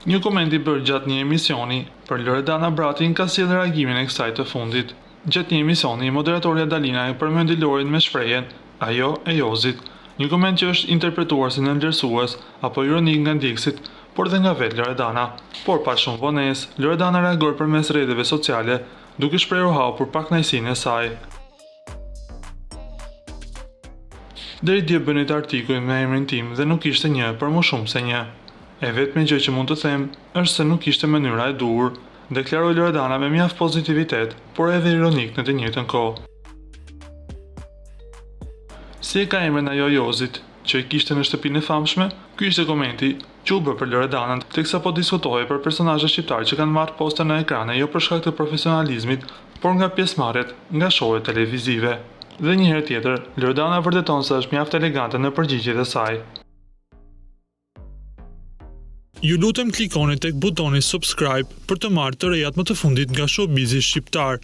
Një koment i bërë gjatë një emisioni për Loredana Bratin ka sjellë reagimin e kësaj të fundit. Gjatë një emisioni, moderatorja Dalina e përmendi Lorin me shprehjen "ajo e Jozit", një koment që është interpretuar si nënvlerësues apo ironik nga ndjekësit, por dhe nga vetë Loredana. Por pa shumë vonesë, Loredana reagoi përmes rrjeteve sociale, duke shprehur hapur pakënaqësinë e saj. Deri dje bëni të artikuj me emrin tim dhe nuk ishte një për më shumë se një. E vetme gjë që mund të them është se nuk ishte mënyra e duhur, deklaroi Loredana me mjaft pozitivitet, por edhe ironik në të njëjtën kohë. Si e ka emrin ajo Jozit, që e kishte në shtëpinë e famshme? Ky ishte komenti që u bë për Loredanën, teksa po diskutohej për personazhe shqiptar që kanë marrë posta në ekrane jo për shkak të profesionalizmit, por nga pjesëmarrjet nga shoqet televizive. Dhe një herë tjetër, Loredana vërteton se është mjaft elegante në përgjigjet e saj. Ju lutem klikoni tek butoni subscribe për të marrë të rejat më të fundit nga showbizi shqiptar.